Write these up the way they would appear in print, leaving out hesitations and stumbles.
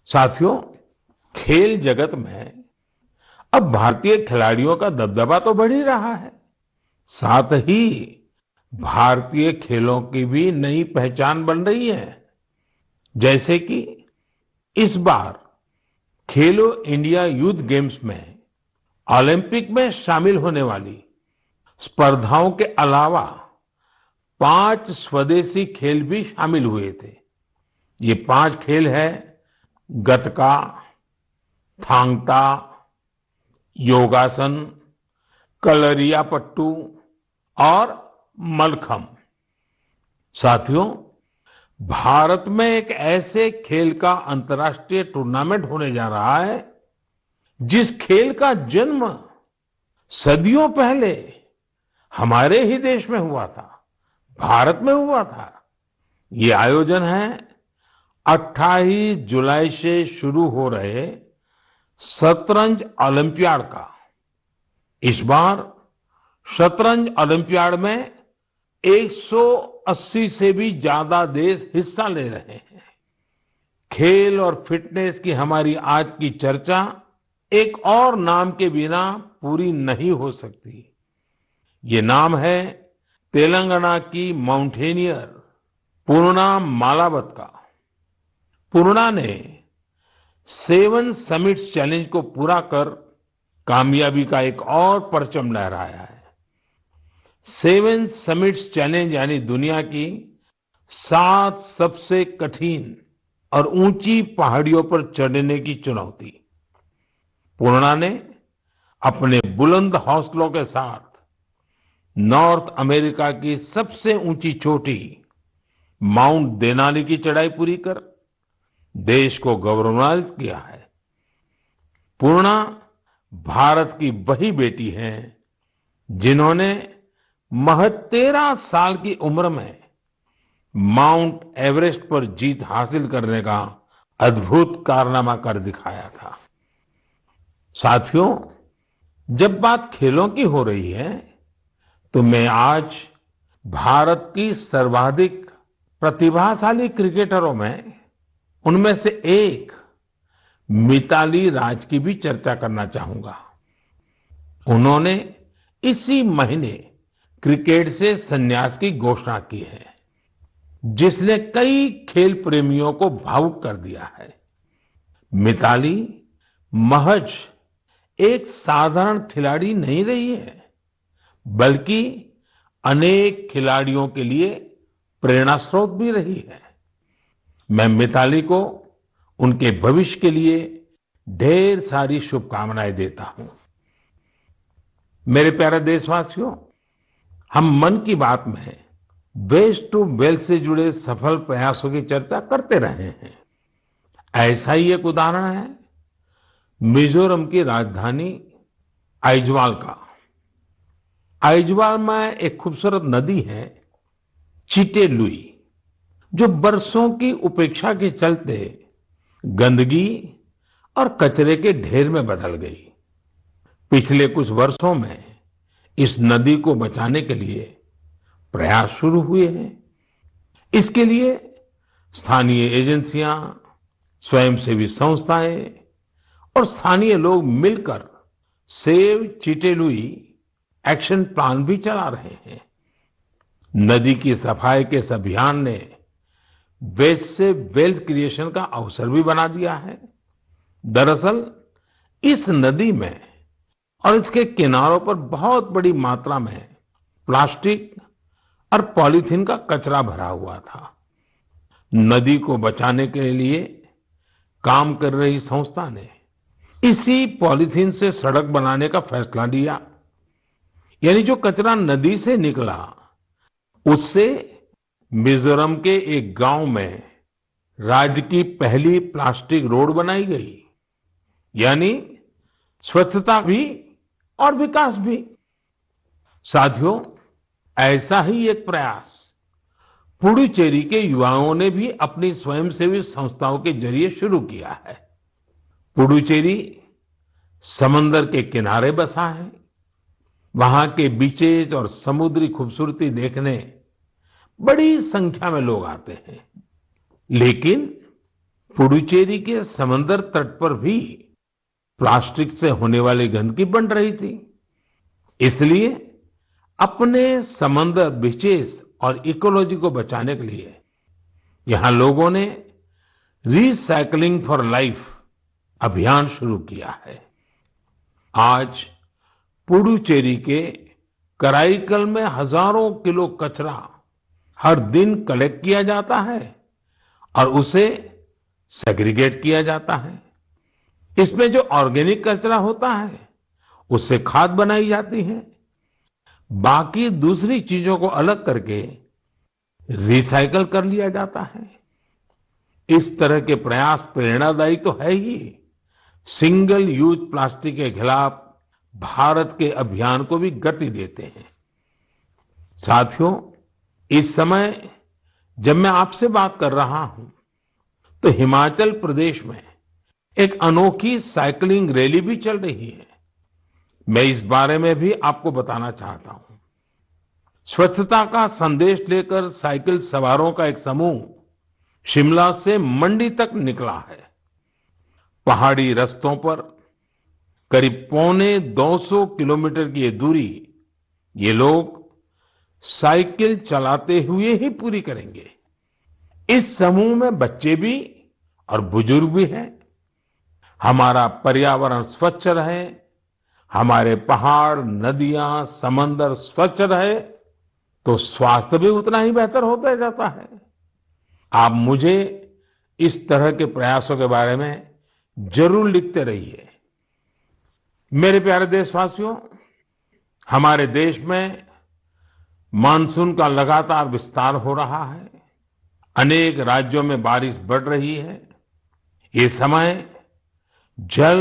साथियों, खेल जगत में अब भारतीय खिलाड़ियों का दबदबा तो बढ़ ही रहा है। साथ ही भारतीय खेलों की भी नई पहचान बन रही है। जैसे कि इस बार खेलो इंडिया यूथ गेम्स में ओलंपिक में शामिल होने वाली स्पर्धाओं के अलावा 5 स्वदेशी खेल भी शामिल हुए थे। ये 5 खेल है गतका, थांग ता, योगासन, कलरियापट्टू और मलखम। साथियों, भारत में एक ऐसे खेल का अंतर्राष्ट्रीय टूर्नामेंट होने जा रहा है जिस खेल का जन्म सदियों पहले हमारे ही देश में हुआ था, भारत में हुआ था। ये आयोजन है 28 जुलाई से शुरू हो रहे शतरंज ओलंपियाड का। इस बार शतरंज ओलंपियाड में 180 से भी ज्यादा देश हिस्सा ले रहे हैं। खेल और फिटनेस की हमारी आज की चर्चा एक और नाम के बिना पूरी नहीं हो सकती। ये नाम है तेलंगाना की माउंटेनियर पूर्णा मालावत का। पूर्णा ने 7 समिट्स चैलेंज को पूरा कर कामयाबी का एक और परचम लहराया है। 7 समिट्स चैलेंज यानी दुनिया की 7 सबसे कठिन और ऊंची पहाड़ियों पर चढ़ने की चुनौती। पूर्णा ने अपने बुलंद हौसलों के साथ नॉर्थ अमेरिका की सबसे ऊंची चोटी माउंट देनाली की चढ़ाई पूरी कर देश को गौरवान्वित किया है। पूर्णा भारत की वही बेटी है जिन्होंने महज 13 साल की उम्र में माउंट एवरेस्ट पर जीत हासिल करने का अद्भुत कारनामा कर दिखाया था। साथियों, जब बात खेलों की हो रही है तो मैं आज भारत की सर्वाधिक प्रतिभाशाली क्रिकेटरों में उनमें से एक मिताली राज की भी चर्चा करना चाहूंगा। उन्होंने इसी महीने क्रिकेट से संन्यास की घोषणा की है, जिसने कई खेल प्रेमियों को भावुक कर दिया है। मिताली महज एक साधारण खिलाड़ी नहीं रही है, बल्कि अनेक खिलाड़ियों के लिए प्रेरणा स्रोत भी रही है। मैं मिताली को उनके भविष्य के लिए ढेर सारी शुभकामनाएं देता हूं। मेरे प्यारे देशवासियों, हम मन की बात में वेस्ट टू वेल्थ से जुड़े सफल प्रयासों की चर्चा करते रहे हैं। ऐसा ही एक उदाहरण है मिजोरम की राजधानी आइजवाल का। आइजवाल में एक खूबसूरत नदी है चिटे लुई, जो बरसों की उपेक्षा के चलते गंदगी और कचरे के ढेर में बदल गई। पिछले कुछ वर्षों में इस नदी को बचाने के लिए प्रयास शुरू हुए हैं। इसके लिए स्थानीय एजेंसियां, स्वयंसेवी संस्थाएं और स्थानीय लोग मिलकर save Chite Louis action plan भी चला रहे हैं। नदी की सफाई के इस अभियान ने वेस्ट से वेल्थ क्रिएशन का अवसर भी बना दिया है। दरअसल इस नदी में और इसके किनारों पर बहुत बड़ी मात्रा में प्लास्टिक और पॉलीथीन का कचरा भरा हुआ था। नदी को बचाने के लिए काम कर रही संस्था ने इसी पॉलीथीन से सड़क बनाने का फैसला लिया। यानी जो कचरा नदी से निकला उससे मिजोरम के एक गांव में राज्य की पहली प्लास्टिक रोड बनाई गई। यानी स्वच्छता भी और विकास भी। साथियों, ऐसा ही एक प्रयास पुडुचेरी के युवाओं ने भी अपनी स्वयंसेवी संस्थाओं के जरिए शुरू किया है। पुडुचेरी समंदर के किनारे बसा है। वहां के बीचेज और समुद्री खूबसूरती देखने बड़ी संख्या में लोग आते हैं। लेकिन पुडुचेरी के समंदर तट पर भी प्लास्टिक से होने वाली गंदगी बढ़ रही थी। इसलिए अपने समंदर बीचेस और इकोलॉजी को बचाने के लिए यहाँ लोगों ने रिसाइकलिंग फॉर लाइफ अभियान शुरू किया है। आज पुडुचेरी के कराईकल में हजारों किलो कचरा हर दिन कलेक्ट किया जाता है और उसे सेग्रीगेट किया जाता है। इसमें जो ऑर्गेनिक कचरा होता है उससे खाद बनाई जाती है। बाकी दूसरी चीजों को अलग करके रिसाइकल कर लिया जाता है। इस तरह के प्रयास प्रेरणादायी तो है ही, सिंगल यूज प्लास्टिक के खिलाफ भारत के अभियान को भी गति देते हैं। साथियों, इस समय जब मैं आपसे बात कर रहा हूं तो हिमाचल प्रदेश में एक अनोखी साइकिलिंग रैली भी चल रही है। मैं इस बारे में भी आपको बताना चाहता हूं। स्वच्छता का संदेश लेकर साइकिल सवारों का एक समूह शिमला से मंडी तक निकला है। पहाड़ी रास्तों पर करीब 250 किलोमीटर की ये दूरी ये लोग साइकिल चलाते हुए ही पूरी करेंगे। इस समूह में बच्चे भी और बुजुर्ग भी हैं। हमारा पर्यावरण स्वच्छ रहे, हमारे पहाड़, नदियां, समंदर स्वच्छ रहे तो स्वास्थ्य भी उतना ही बेहतर होता जाता है। आप मुझे इस तरह के प्रयासों के बारे में जरूर लिखते रहिए। मेरे प्यारे देशवासियों, हमारे देश में मानसून का लगातार विस्तार हो रहा है। अनेक राज्यों में बारिश बढ़ रही है। ये समय जल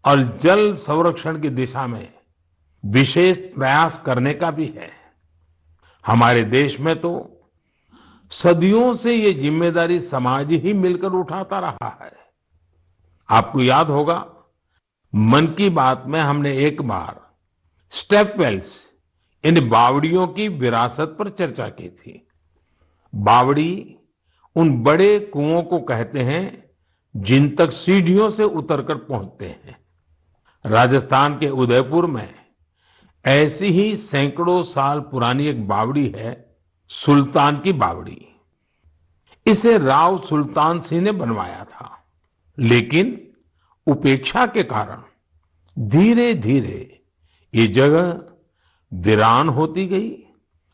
और जल संरक्षण की दिशा में विशेष प्रयास करने का भी है। हमारे देश में तो सदियों से ये जिम्मेदारी समाज ही मिलकर उठाता रहा है। आपको याद होगा, मन की बात में हमने एक बार स्टेप वेल्स इन बावड़ियों की विरासत पर चर्चा की थी। बावड़ी उन बड़े कुओं को कहते हैं जिन तक सीढ़ियों से उतरकर पहुंचते हैं। राजस्थान के उदयपुर में ऐसी ही सैकड़ों साल पुरानी एक बावड़ी है, सुल्तान की बावड़ी। इसे राव सुल्तान सिंह ने बनवाया था, लेकिन उपेक्षा के कारण धीरे धीरे ये जगह वीरान होती गई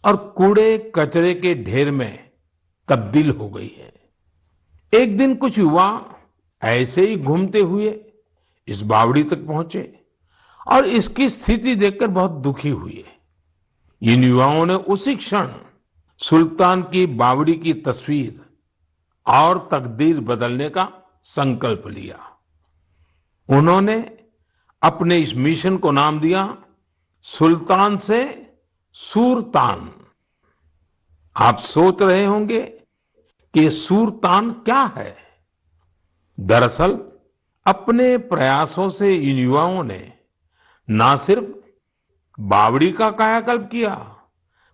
और कूड़े कचरे के ढेर में तब्दील हो गई है। एक दिन कुछ युवा ऐसे ही घूमते हुए इस बावड़ी तक पहुंचे और इसकी स्थिति देखकर बहुत दुखी हुए। इन युवाओं ने उसी क्षण सुल्तान की बावड़ी की तस्वीर और तकदीर बदलने का संकल्प लिया। उन्होंने अपने इस मिशन को नाम दिया सुल्तान से सूरतान। आप सोच रहे होंगे कि सूरतान क्या है। दरअसल अपने प्रयासों से इन युवाओं ने ना सिर्फ बावड़ी का कायाकल्प किया,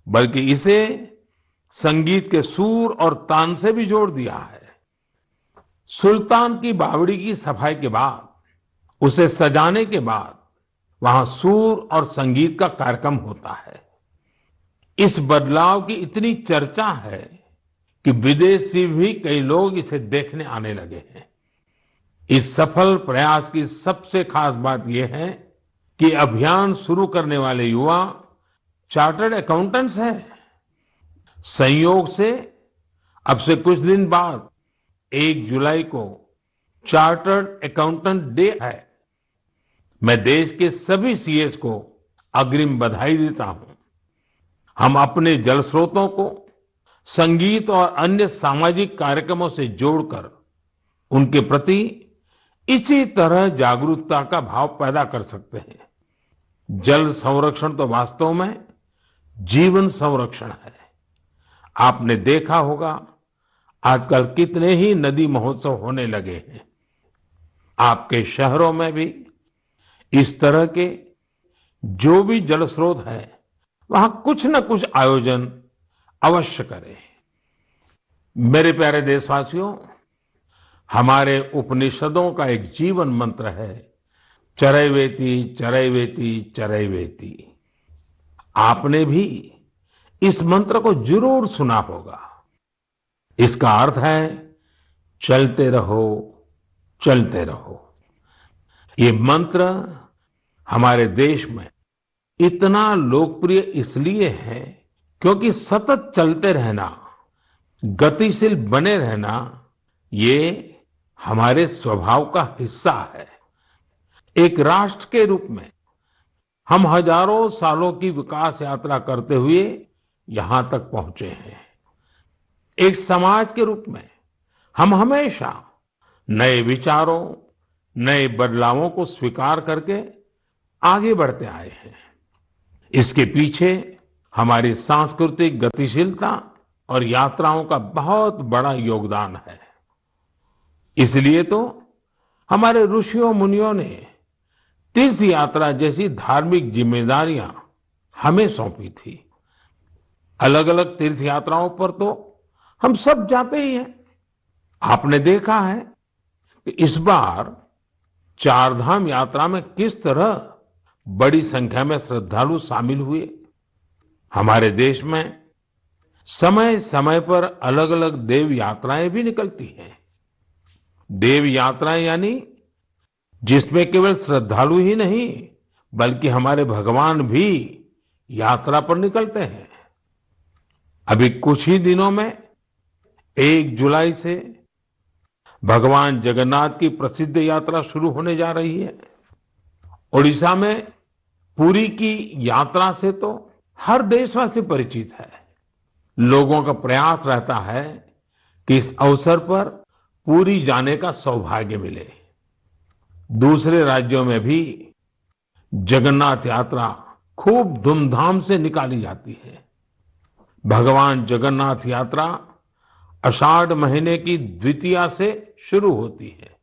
बल्कि इसे संगीत के सुर और तान से भी जोड़ दिया है। सुल्तान की बावड़ी की सफाई के बाद, उसे सजाने के बाद वहां सुर और संगीत का कार्यक्रम होता है। इस बदलाव की इतनी चर्चा है कि विदेश से भी कई लोग इसे देखने आने लगे हैं। इस सफल प्रयास की सबसे खास बात यह है कि अभियान शुरू करने वाले युवा चार्टर्ड अकाउंटेंट्स हैं। संयोग से अब से कुछ दिन बाद 1 जुलाई को चार्टर्ड अकाउंटेंट डे है। मैं देश के सभी सीएस को अग्रिम बधाई देता हूं। हम अपने जल स्रोतों को संगीत और अन्य सामाजिक कार्यक्रमों से जोड़कर उनके प्रति इसी तरह जागरूकता का भाव पैदा कर सकते हैं। जल संरक्षण तो वास्तव में जीवन संरक्षण है। आपने देखा होगा आजकल कितने ही नदी महोत्सव होने लगे हैं। आपके शहरों में भी इस तरह के जो भी जल स्रोत है वहां कुछ न कुछ आयोजन अवश्य करें। मेरे प्यारे देशवासियों, हमारे उपनिषदों का एक जीवन मंत्र है, चरैवेति चरैवेति चरैवेति। आपने भी इस मंत्र को जरूर सुना होगा। इसका अर्थ है चलते रहो, चलते रहो। ये मंत्र हमारे देश में इतना लोकप्रिय इसलिए है क्योंकि सतत चलते रहना, गतिशील बने रहना, ये हमारे स्वभाव का हिस्सा है। एक राष्ट्र के रूप में हम हजारों सालों की विकास यात्रा करते हुए यहां तक पहुंचे हैं। एक समाज के रूप में हम हमेशा नए विचारों, नए बदलावों को स्वीकार करके आगे बढ़ते आए हैं। इसके पीछे हमारी सांस्कृतिक गतिशीलता और यात्राओं का बहुत बड़ा योगदान है। इसलिए तो हमारे ऋषियों मुनियों ने तीर्थ यात्रा जैसी धार्मिक जिम्मेदारियां हमें सौंपी थी। अलग अलग तीर्थ यात्राओं पर तो हम सब जाते ही हैं। आपने देखा है कि इस बार चारधाम यात्रा में किस तरह बड़ी संख्या में श्रद्धालु शामिल हुए। हमारे देश में समय समय पर अलग अलग देव यात्राएं भी निकलती हैं। देव यात्राएं यानी जिसमें केवल श्रद्धालु ही नहीं बल्कि हमारे भगवान भी यात्रा पर निकलते हैं। अभी कुछ ही दिनों में 1 जुलाई से भगवान जगन्नाथ की प्रसिद्ध यात्रा शुरू होने जा रही है। ओडिशा में पुरी की यात्रा से तो हर देशवासी परिचित है। लोगों का प्रयास रहता है कि इस अवसर पर पुरी जाने का सौभाग्य मिले। दूसरे राज्यों में भी जगन्नाथ यात्रा खूब धूमधाम से निकाली जाती है। भगवान जगन्नाथ यात्रा आषाढ़ महीने की द्वितीया से शुरू होती है।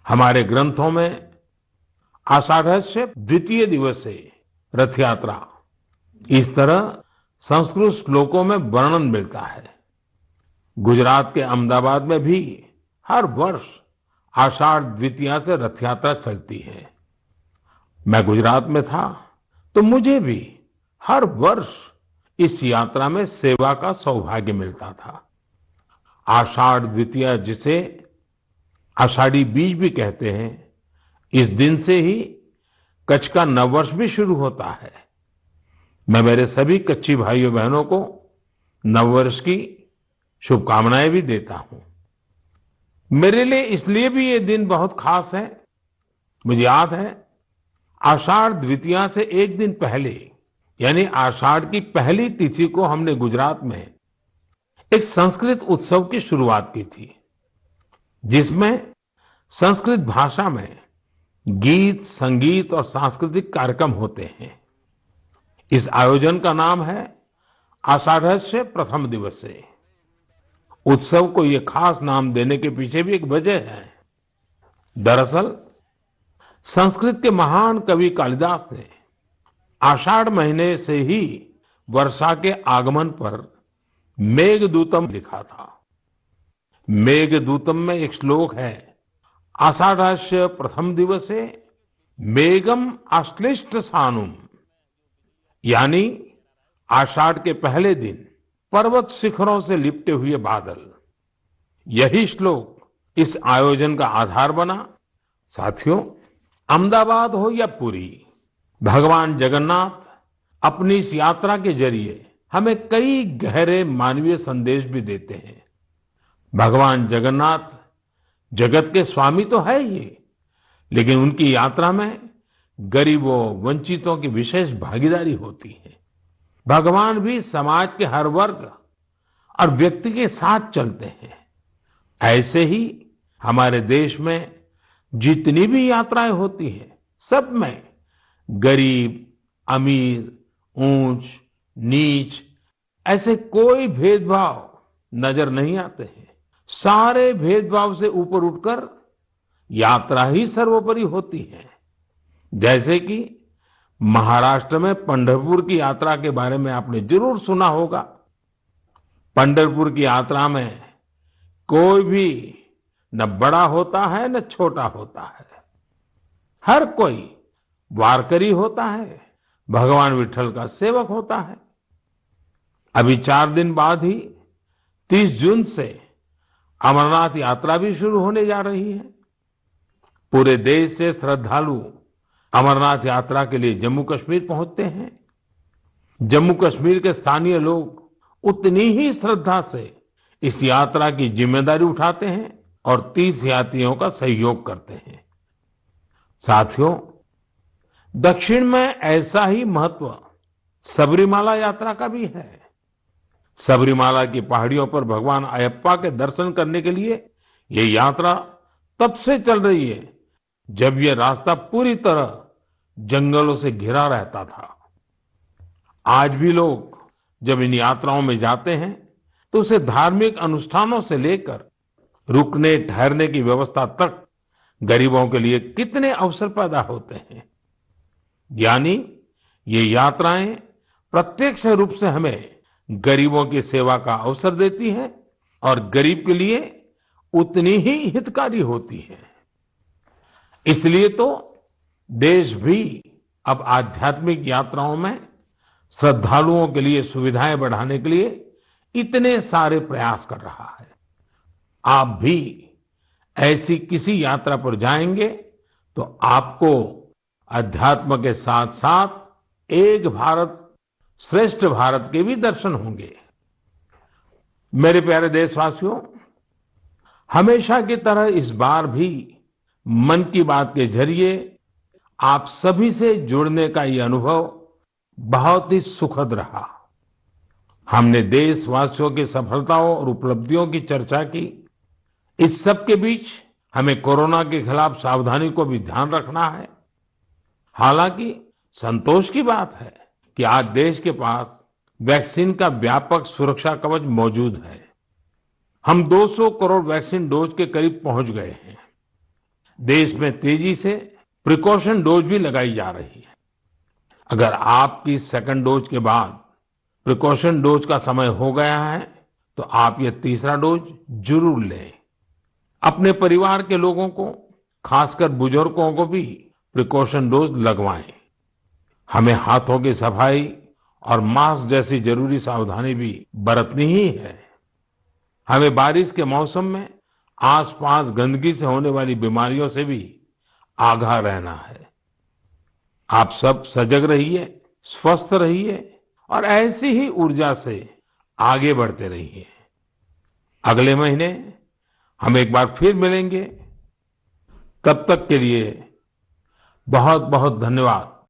हमारे ग्रंथों में आषाढ़स्य द्वितीय दिवसे रथ यात्रा, इस तरह संस्कृत श्लोकों में वर्णन मिलता है। गुजरात के अहमदाबाद में भी हर वर्ष आषाढ़ द्वितीया से रथ यात्रा चलती है। मैं गुजरात में था तो मुझे भी हर वर्ष इस यात्रा में सेवा का सौभाग्य मिलता था। आषाढ़ द्वितीया, जिसे आषाढ़ी बीज भी कहते हैं, इस दिन से ही कच्छ का नववर्ष भी शुरू होता है। मैं मेरे सभी कच्छी भाइयों बहनों को नववर्ष की शुभकामनाएं भी देता हूं। मेरे लिए इसलिए भी ये दिन बहुत खास है। मुझे याद है आषाढ़ द्वितीया से एक दिन पहले यानी आषाढ़ की पहली तिथि को हमने गुजरात में एक संस्कृत उत्सव की शुरुआत की थी, जिसमें संस्कृत भाषा में गीत, संगीत और सांस्कृतिक कार्यक्रम होते हैं। इस आयोजन का नाम है आषाढ़स्य प्रथम दिवसे। उत्सव को ये खास नाम देने के पीछे भी एक वजह है। दरअसल संस्कृत के महान कवि कालिदास ने आषाढ़ महीने से ही वर्षा के आगमन पर मेघदूतम लिखा था। मेघदूतम में एक श्लोक है, आषाढ़स्य प्रथम दिवसे मेघम आश्लिष्ट सानुम, यानी आषाढ़ के पहले दिन पर्वत शिखरों से लिपटे हुए बादल। यही श्लोक इस आयोजन का आधार बना। साथियों, अहमदाबाद हो या पुरी, भगवान जगन्नाथ अपनी इस यात्रा के जरिए हमें कई गहरे मानवीय संदेश भी देते हैं। भगवान जगन्नाथ जगत के स्वामी तो है ही, लेकिन उनकी यात्रा में गरीबों, वंचितों की विशेष भागीदारी होती है। भगवान भी समाज के हर वर्ग और व्यक्ति के साथ चलते हैं। ऐसे ही हमारे देश में जितनी भी यात्राएं होती हैं, सब में गरीब, अमीर, ऊंच, नीच ऐसे कोई भेदभाव नजर नहीं आते हैं। सारे भेदभाव से ऊपर उठकर यात्रा ही सर्वोपरि होती है। जैसे कि महाराष्ट्र में पंढरपुर की यात्रा के बारे में आपने जरूर सुना होगा। पंढरपुर की यात्रा में कोई भी न बड़ा होता है न छोटा होता है। हर कोई वारकरी होता है, भगवान विठल का सेवक होता है। अभी 4 दिन बाद ही 30 जून से अमरनाथ यात्रा भी शुरू होने जा रही है। पूरे देश से श्रद्धालु अमरनाथ यात्रा के लिए जम्मू कश्मीर पहुंचते हैं। जम्मू कश्मीर के स्थानीय लोग उतनी ही श्रद्धा से इस यात्रा की जिम्मेदारी उठाते हैं और तीर्थयात्रियों का सहयोग करते हैं। साथियों, दक्षिण में ऐसा ही महत्व सबरीमाला यात्रा का भी है। सबरीमाला की पहाड़ियों पर भगवान अयप्पा के दर्शन करने के लिए ये यात्रा तब से चल रही है जब ये रास्ता पूरी तरह जंगलों से घिरा रहता था। आज भी लोग जब इन यात्राओं में जाते हैं तो उसे धार्मिक अनुष्ठानों से लेकर रुकने ठहरने की व्यवस्था तक गरीबों के लिए कितने अवसर पैदा होते हैं। यानी ये यात्राएं प्रत्यक्ष रूप से हमें गरीबों की सेवा का अवसर देती हैं और गरीब के लिए उतनी ही हितकारी होती हैं। इसलिए तो देश भी अब आध्यात्मिक यात्राओं में श्रद्धालुओं के लिए सुविधाएं बढ़ाने के लिए इतने सारे प्रयास कर रहा है। आप भी ऐसी किसी यात्रा पर जाएंगे तो आपको अध्यात्म के साथ साथ एक भारत श्रेष्ठ भारत के भी दर्शन होंगे। मेरे प्यारे देशवासियों, हमेशा की तरह इस बार भी मन की बात के जरिए आप सभी से जुड़ने का ये अनुभव बहुत ही सुखद रहा। हमने देशवासियों की सफलताओं और उपलब्धियों की चर्चा की। इस सब के बीच हमें कोरोना के खिलाफ सावधानी को भी ध्यान रखना है। हालांकि संतोष की बात है कि आज देश के पास वैक्सीन का व्यापक सुरक्षा कवच मौजूद है। हम 200 करोड़ वैक्सीन डोज के करीब पहुंच गए हैं। देश में तेजी से प्रिकॉशन डोज भी लगाई जा रही है। अगर आपकी सेकंड डोज के बाद प्रिकॉशन डोज का समय हो गया है तो आप ये तीसरा डोज जरूर लें। अपने परिवार के लोगों को, खासकर बुजुर्गों को भी प्रिकॉशन डोज लगवाएं। हमें हाथों की सफाई और मास्क जैसी जरूरी सावधानी भी बरतनी ही है। हमें बारिश के मौसम में आसपास गंदगी से होने वाली बीमारियों से भी आगाह रहना है। आप सब सजग रहिए, स्वस्थ रहिए और ऐसी ही ऊर्जा से आगे बढ़ते रहिए। अगले महीने हम एक बार फिर मिलेंगे। तब तक के लिए बहुत बहुत धन्यवाद।